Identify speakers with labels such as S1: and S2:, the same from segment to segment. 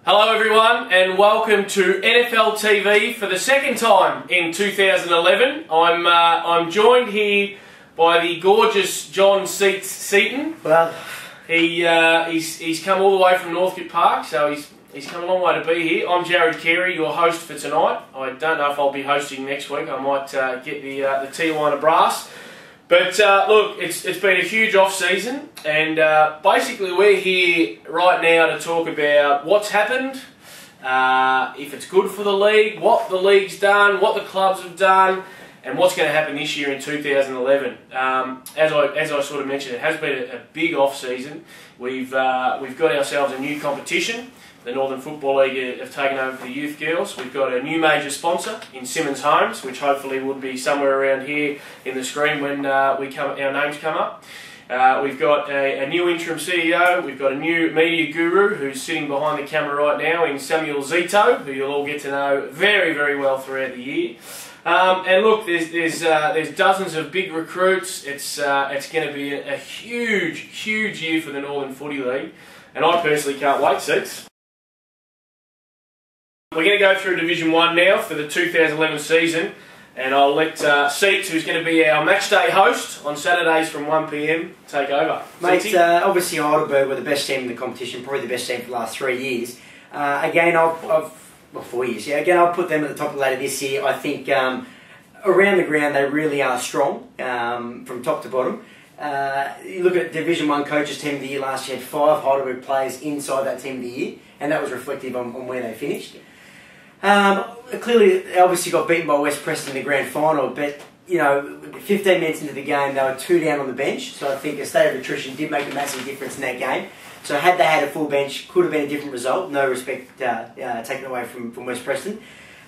S1: Hello everyone and welcome to NFL TV for the second time in 2011. I'm joined here by the gorgeous John Seaton.
S2: Well,
S1: he's come all the way from Northcote Park, so he's come a long way to be here. I'm Jarrad, Carey, your host for tonight. I don't know if I'll be hosting next week. I might get the Tijuana Brass. But look, it's been a huge off-season, and basically we're here right now to talk about what's happened, if it's good for the league, what the league's done, what the clubs have done, and what's going to happen this year in 2011. As I sort of mentioned, it has been a big off-season. We've got ourselves a new competition. The Northern Football League have taken over the youth girls. We've got a new major sponsor in Simmons Homes, which hopefully will be somewhere around here in the screen when our names come up. We've got a new interim CEO. We've got a new media guru who's sitting behind the camera right now in Samuel Zito, who you'll all get to know very, very well throughout the year. And look, there's dozens of big recruits. It's going to be a huge year for the Northern Footy League, and I personally can't wait, Seats. We're going to go through Division 1 now for the 2011 season, and I'll let Seats, who's going to be our match day host on Saturdays from 1 PM, take over.
S2: mate, obviously Heidelberg were the best team in the competition, probably the best team for the last 3 years. Again, well, 4 years, yeah. Again, I'll put them at the top of the ladder this year. I think around the ground they really are strong from top to bottom. You look at Division 1 Coaches Team of the Year last year, had 5 Heidelberg players inside that Team of the Year, and that was reflective on where they finished. Clearly, they obviously got beaten by West Preston in the grand final, but, you know, 15 minutes into the game, they were 2 down on the bench, so I think a state of attrition did make a massive difference in that game. So had they had a full bench, could have been a different result, no respect taken away from West Preston.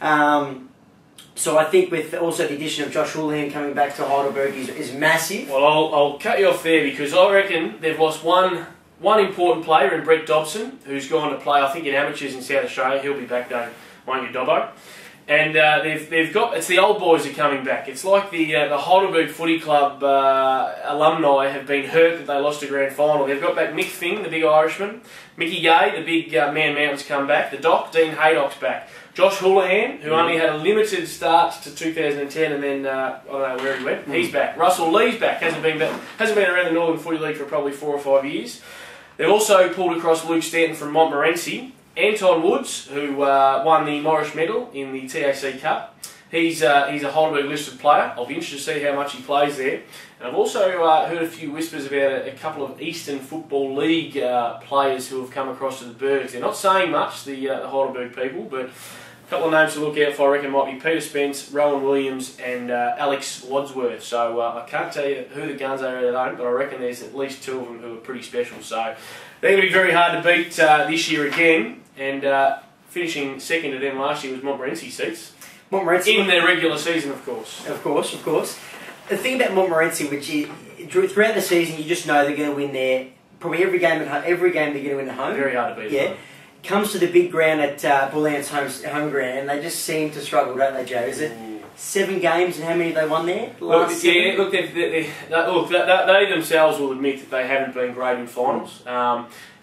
S2: So I think with also the addition of Josh Houlihan coming back to Heidelberg is massive.
S1: Well, I'll cut you off there because I reckon they've lost one important player in Brett Dobson, who's gone to play, I think, in amateurs in South Australia. He'll be back though, won't you, Dobbo? And they've got, it's the old boys are coming back. It's like the Heidelberg Footy Club alumni have been hurt that they lost a grand final. They've got back Mick Fing, the big Irishman, Mickey Gay, the big Man Mountain's come back, the Doc, Dean Haydock's back, Josh Houlihan, who only had a limited start to 2010 and then, I don't know where he went, he's back. Russell Lee's back, hasn't been around the Northern Footy League for probably 4 or 5 years. They've also pulled across Luke Stanton from Montmorency. Anton Woods, who won the Morris Medal in the TAC Cup, he's a Heidelberg listed player. I'll be interested to see how much he plays there. And I've also heard a few whispers about a couple of Eastern Football League players who have come across to the Bergs. They're not saying much, the Heidelberg people, but a couple of names to look out for, I reckon, might be Peter Spence, Rowan Williams and Alex Wadsworth. So I can't tell you who the guns are at home, but I reckon there's at least 2 of them who are pretty special. So they're going to be very hard to beat this year again. And finishing second to them last year was Montmorency, Seats.
S2: Montmorency
S1: in their regular season, of course.
S2: Of course. The thing about Montmorency, which is, throughout the season, you just know they're going to win there. Probably every game they're going to win at home.
S1: Very hard to beat.
S2: Yeah. Comes to the big ground at Bullan's home ground, and they just seem to struggle, don't they, Joe? Is it 7 games, and how many have they won there?
S1: Look, they themselves will admit that they haven't been great in finals.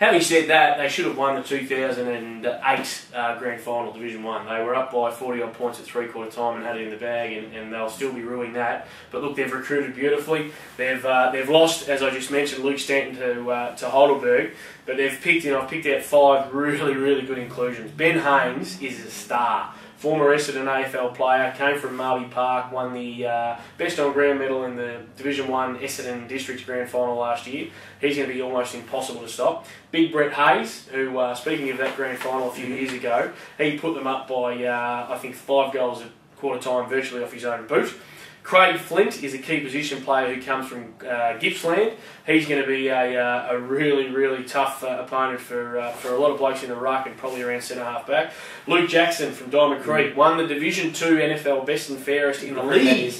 S1: Having said that, they should have won the 2008 Grand Final, Division 1. They were up by 40-odd points at three-quarter time and had it in the bag, and they'll still be ruining that. But look, they've recruited beautifully. They've lost, as I just mentioned, Luke Stanton to Heidelberg, but I've picked out 5 really good inclusions. Ben Haynes is a star. Former Essendon AFL player, came from Marby Park, won the Best on Ground medal in the Division 1 Essendon Districts Grand Final last year. He's going to be almost impossible to stop. Big Brett Hayes, who, speaking of that Grand Final a few years ago, he put them up by, I think, 5 goals at quarter time, virtually off his own boot. Craig Flint is a key position player who comes from Gippsland. He's going to be a really tough opponent for a lot of blokes in the ruck and probably around centre-half back. Luke Jackson from Diamond Creek won the Division 2 NFL Best and Fairest in the league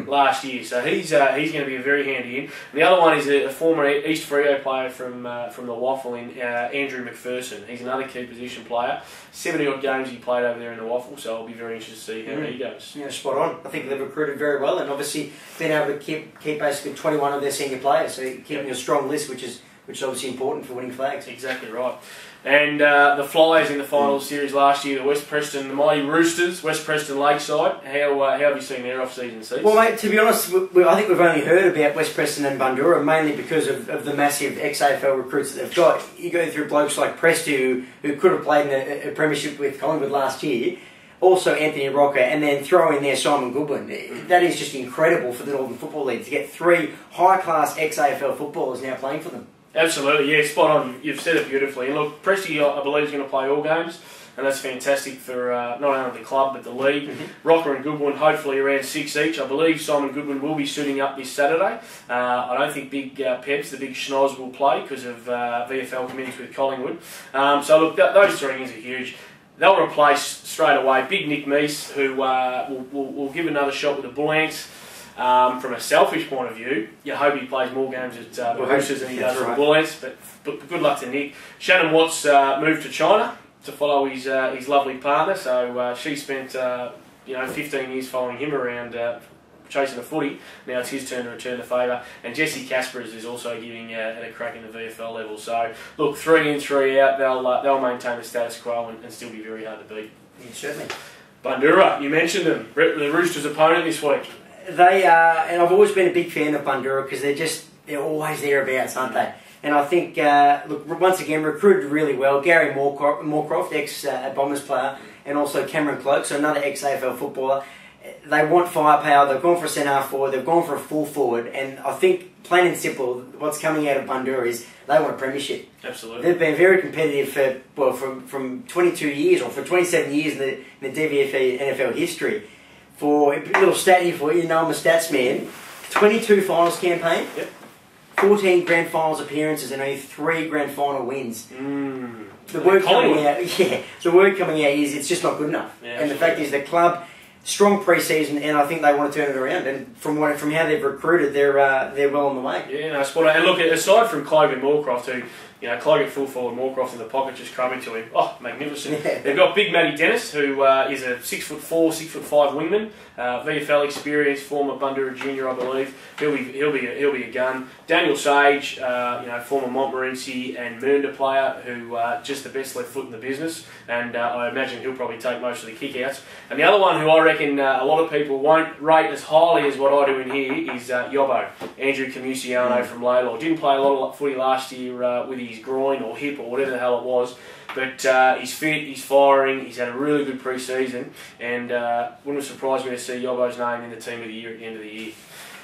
S1: last year, so he's going to be a very handy in. And the other one is a former East Freo player from the Waffle, Andrew McPherson. He's another key position player. 70-odd games he played over there in the Waffle, so I'll be very interested to see how he goes.
S2: Yeah, spot on. I think they've recruited very well, and obviously been able to keep basically 21 of their senior players, so keeping a strong list, which is which is obviously important for winning flags.
S1: Exactly right. And the Flyers in the final series last year, the West Preston, the mighty Roosters, West Preston Lakeside. How have you seen their off-season season?
S2: Well, mate, to be honest, I think we've only heard about West Preston and Bundoora mainly because of the massive ex-AFL recruits that they've got. You go through blokes like Presti, who could have played in a premiership with Collingwood last year, also Anthony Rocker, and then throw in there Simon Goodwin. That is just incredible for the Northern Football League to get 3 high-class ex-AFL footballers now playing for them.
S1: Absolutely, yeah, spot on. You've said it beautifully. And look, Presti, I believe, is going to play all games, and that's fantastic for not only the club but the league. Rocker and Goodwin, hopefully around 6 each. I believe Simon Goodwin will be suiting up this Saturday. I don't think Big Peps, the big schnoz, will play because of VFL commitments with Collingwood. So look, those 3 things are huge. They'll replace straight away Big Nick Meese, who will give another shot with the Bull Ants. From a selfish point of view, you hope he plays more games at the Roosters than he does at the Bull Ants, but good luck to Nick. Shannon Watts moved to China to follow his lovely partner, so she spent 15 years following him around chasing the footy. Now it's his turn to return the favour, and Jesse Caspers is also giving a crack in the VFL level. So look, 3 in, 3 out, they'll maintain the status quo and still be very hard to beat.
S2: Yeah, certainly.
S1: Bundoora, you mentioned them, the Roosters' opponent this week.
S2: They are, and I've always been a big fan of Bundoora because they're always thereabouts, aren't they? And I think, look, once again, recruited really well. Gary Moorcroft, ex-Bombers player, and also Cameron Cloak, so another ex-AFL footballer. They want firepower. They've gone for a centre-half forward. They've gone for a full forward. And I think, plain and simple, what's coming out of Bundoora is they want a premiership.
S1: Absolutely.
S2: They've been very competitive from 22 years or for 27 years in the DVFE NFL history. For a little stat here for you, know I'm a stats man. 22 finals campaign, 14 grand finals appearances, and only 3 grand final wins. The word coming out, is it's just not good enough. Yeah, and the fact is, the club strong pre-season, and I think they want to turn it around. And from how they've recruited, they're well on the way. Yeah,
S1: no, spot on. And look, aside from Cloak and Moorcroft, who Cloak at full forward, Moorcroft in the pocket, just crumbing to him. Oh, magnificent. Yeah. They've got Big Matty Dennis, who is a 6'4", 6'5" wingman. VFL experience, former Bundoora junior, I believe. He'll be a gun. Daniel Sage, former Montmorency and Mernda player, who just the best left foot in the business, and I imagine he'll probably take most of the kickouts. And the other one who I reckon a lot of people won't rate as highly as what I do in here is Yobbo, Andrew Camusiano from Laylaw. Didn't play a lot of footy last year with his groin or hip or whatever the hell it was. But he's fit, he's firing, he's had a really good pre-season, and wouldn't surprise me to see Yobbo's name in the team of the year at the end of the year.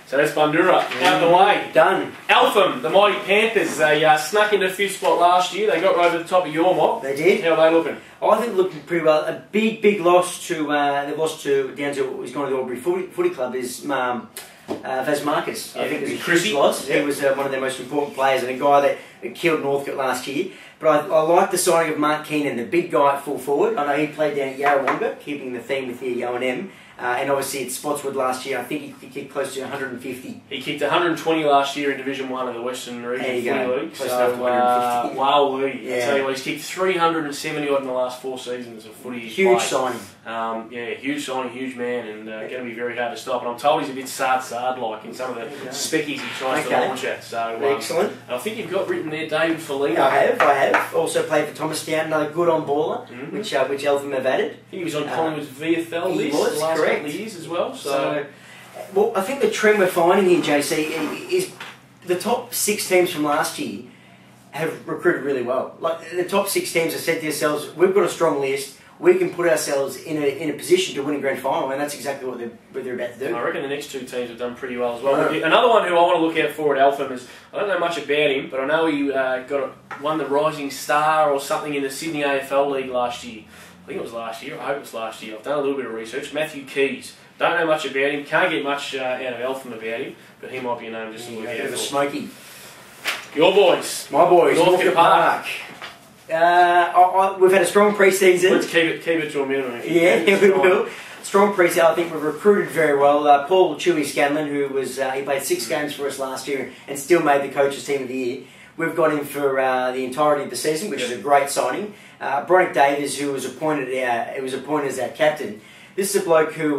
S1: So that's Bundoora, out of the way.
S2: Done.
S1: Eltham, the mighty Panthers, they snuck into 5th spot last year. They got right over the top of your mob.
S2: They did.
S1: How are they looking?
S2: I think looking pretty well. A big loss to, they've lost down to, he's gone to the Albury Footy Club, is Vaz Marcus. I think it was a huge loss. He was one of their most important players and a guy that killed Northcote last year. But I like the signing of Mark Keenan, the big guy at full forward. I know he played down at Yarrawonga, keeping the theme with the O&M. And obviously at Spotswood last year, I think he kicked close to 150.
S1: He kicked 120 last year in Division 1 of the Western Region Footy League.
S2: Close
S1: so, wow,
S2: yeah.
S1: I tell you what, he's kicked 370 odd in the last 4 seasons of footy.
S2: Huge signing.
S1: Huge signing, huge man, and going to be very hard to stop. And I'm told he's a bit sad-like in some of the speckies he tries to launch at. So,
S2: excellent.
S1: I think you've got written there David Foligno.
S2: I have. Also played for Thomastown, another good on-baller, which Eltham have added.
S1: I think he was on Collingwood's VFL list the last couple of years as well. So,
S2: well, I think the trend we're finding here, JC, is the top 6 teams from last year have recruited really well. Like the top 6 teams have said to themselves, we've got a strong list. We can put ourselves in a position to win a grand final, and that's exactly what they're about to do.
S1: I reckon the next 2 teams have done pretty well as well. Right. Another one who I want to look out for at Eltham is, I don't know much about him, but I know he won the Rising Star or something in the Sydney AFL League last year. I think it was last year. I hope it was last year. I've done a little bit of research. Matthew Keys. Don't know much about him. Can't get much out of Eltham about him, but he might be a name just to look out for.
S2: Smoky.
S1: Your boys.
S2: My boys.
S1: Northcote Park.
S2: We've had a strong pre-season.
S1: Let's keep it to a minimum.
S2: Yeah, we will. Strong pre-season. I think we've recruited very well. Paul Chewy Scanlon, who was he played 6 games for us last year and still made the coaches team of the year. We've got him for the entirety of the season, which is a great signing. Bronick Davies, who was appointed as our captain. This is a bloke who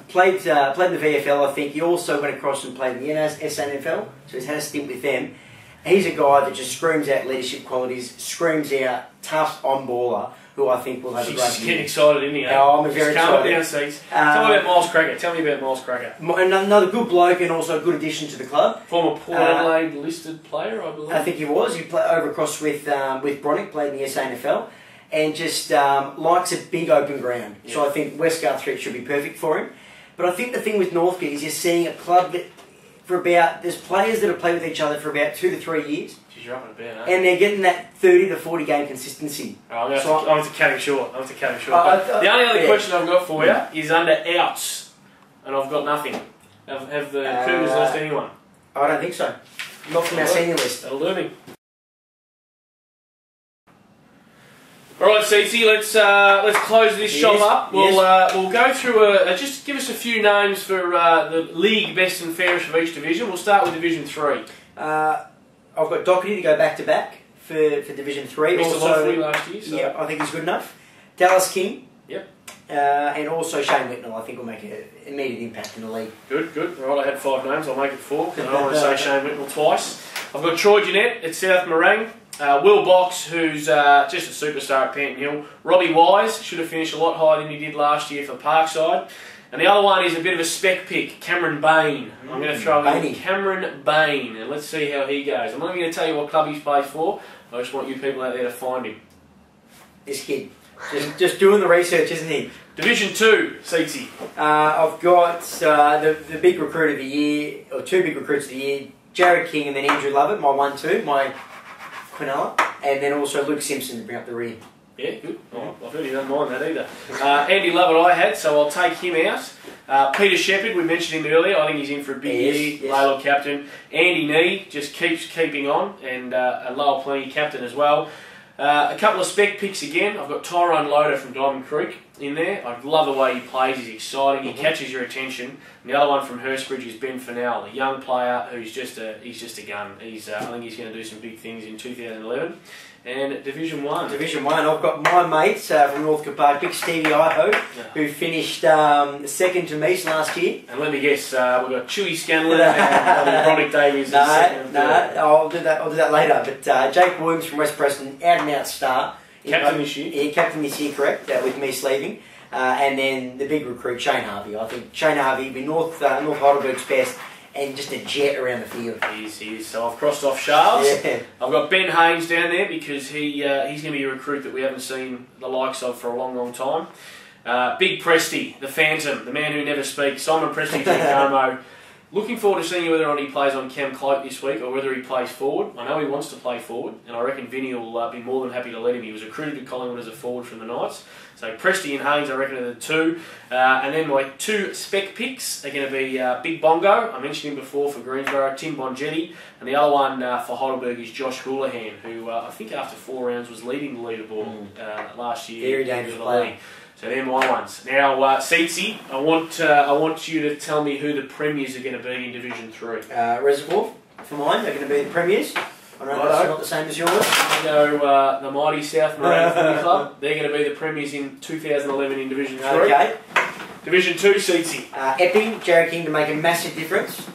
S2: played in the VFL. I think he also went across and played in the SNFL, so he's had a stint with them. He's a guy that just screams out leadership qualities, screams out tough on-baller, who I think will have a great
S1: She's getting excited, isn't he?
S2: No, I'm very excited.
S1: Calm it down, Seats. Tell me about Miles Cracker. Tell me about Miles Cracker.
S2: Another good bloke and also a good addition to the club.
S1: Former Port Adelaide listed player, I believe.
S2: I think he was. He played over across with Bronick, played in the SANFL, and just likes a big open ground. Yeah. So I think West Guthrie should be perfect for him. But I think the thing with Northcote is you're seeing a club that there's players that have played with each other for about 2 to 3 years.
S1: She's right about it,
S2: and they're getting that 30 to 40 game consistency.
S1: I'm going to cut him short. The only other question I've got for you is under outs, and I've got nothing. Have the Cougars lost anyone?
S2: I don't think so. Not from our senior list.
S1: That'll do me. Alright, Cece, let's close this shop up. We'll go through just give us a few names for the league best and fairest of each division. We'll start with Division 3.
S2: I've got Doherty to go back to back for Division 3.
S1: Mr. Lottery last year. So.
S2: Yeah, I think he's good enough. Dallas King.
S1: Yep.
S2: And also Shane Whitnell, I think will make an immediate impact in the league.
S1: Good. Right, I had 5 names. I'll make it 4 because I don't want to say Shane Whitnell twice. I've got Troy Jeanette at South Morang. Will Box, who's just a superstar at Panton Hill. Robbie Wise should have finished a lot higher than he did last year for Parkside. And the other one is a bit of a spec pick, Cameron Bain. I'm going to throw in Cameron Bain, and let's see how he goes. I'm not going to tell you what club he's played for. I just want you people out there to find him.
S2: This kid, just doing the research, isn't he?
S1: Division 2, Seatsy.
S2: I've got the big recruit of the year, or 2 big recruits of the year, Jarrad King and then Andrew Lovett, my 1-2, my Quinella, and then also Luke Simpson to bring up the rear.
S1: Yeah, good. Oh, I've heard he doesn't mind that either. Andy Lovett I had, so I'll take him out. Peter Shepherd, we mentioned him earlier. I think he's in for a big year. Laylaw captain. Andy Nee just keeps keeping on, and a Lowell Plenty captain as well. A couple of spec picks again. I've got Tyrone Loader from Diamond Creek in there. I love the way he plays. He's exciting. He catches your attention. And the other one from Hurstbridge is Ben Fennell, a young player who's just a gun. I think he's going to do some big things in 2011. And Division 1.
S2: Division 1, I've got my mates from Northcote Park, Big Stevie Iho, who finished second to Meese last year.
S1: And let me guess, we've got Chewy Scanlon and Bronick Davies.
S2: I'll do that later. But Jake Williams from West Preston, out and out star.
S1: Captain this year?
S2: Yeah, captain this year, correct, with Meese leaving. And then the big recruit, Shane Harvey. I think Shane Harvey will be North Heidelberg's best. And just a jet around the field.
S1: He is. So I've crossed off Charles. Yeah. I've got Ben Haynes down there because he's going to be a recruit that we haven't seen the likes of for a long, long time. Big Presty, the Phantom, the man who never speaks, Simon Presty from Carmo. Looking forward to seeing whether or not he plays on Cam Cloak this week or whether he plays forward. I know he wants to play forward, and I reckon Vinny will be more than happy to let him. He was recruited to Collingwood as a forward from the Knights. So Presty and Haynes, I reckon, are the 2. And then my 2 spec picks are going to be Big Bongo. I mentioned him before for Greensborough, Tim Bongetti. And the other one for Heidelberg is Josh Houlihan, who I think after 4 rounds was leading the leaderboard last year.
S2: Very dangerous player.
S1: So they're my ones. Now, Seatsy, I want you to tell me who the premiers are going to be in Division 3.
S2: Reservoir, for mine, they're going to be the premiers. I know that's not the same as yours.
S1: I go the mighty South Morang Footy Club. They're going to be the premiers in 2011 in Division 3.
S2: Okay.
S1: Division 2, Seatsy.
S2: Epping, Jarrad King to make a massive difference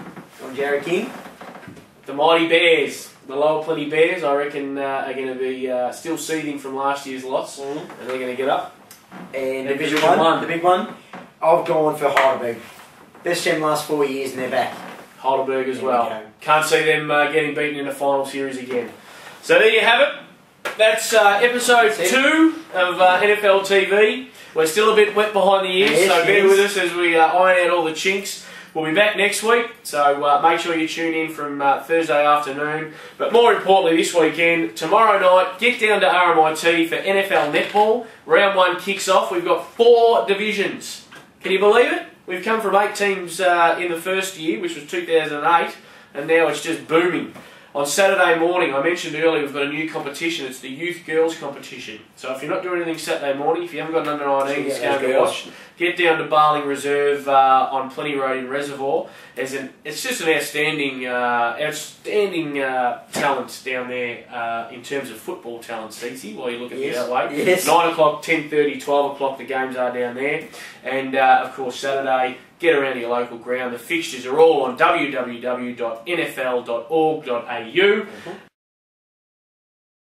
S2: on Jarrad King.
S1: The mighty Bears. The Lower Plenty Bears, I reckon, are going to be still seething from last year's loss. And they're going to get up.
S2: And Division 1, the big one, I've gone for Heidelberg. Best team last 4 years and they're back.
S1: Heidelberg as well. Can't see them getting beaten in the final series again. So there you have it. That's episode 2 of NFL TV. We're still a bit wet behind the ears, so bear with us as we iron out all the chinks. We'll be back next week, so make sure you tune in from Thursday afternoon. But more importantly, this weekend, tomorrow night, get down to RMIT for NFL Netball. Round 1 kicks off. We've got 4 divisions. Can you believe it? We've come from 8 teams in the first year, which was 2008, and now it's just booming. On Saturday morning, I mentioned earlier, we've got a new competition. It's the Youth Girls Competition. So if you're not doing anything Saturday morning, if you haven't got an under 19s going to watch, get down to Barling Reserve on Plenty Road in Reservoir. It's just an outstanding talent down there in terms of football talent, Cece, while you look at it that way. 9 o'clock, 10:30, 12 o'clock, the games are down there. And, of course, Saturday, get around to your local ground. The fixtures are all on www.nfl.org.au.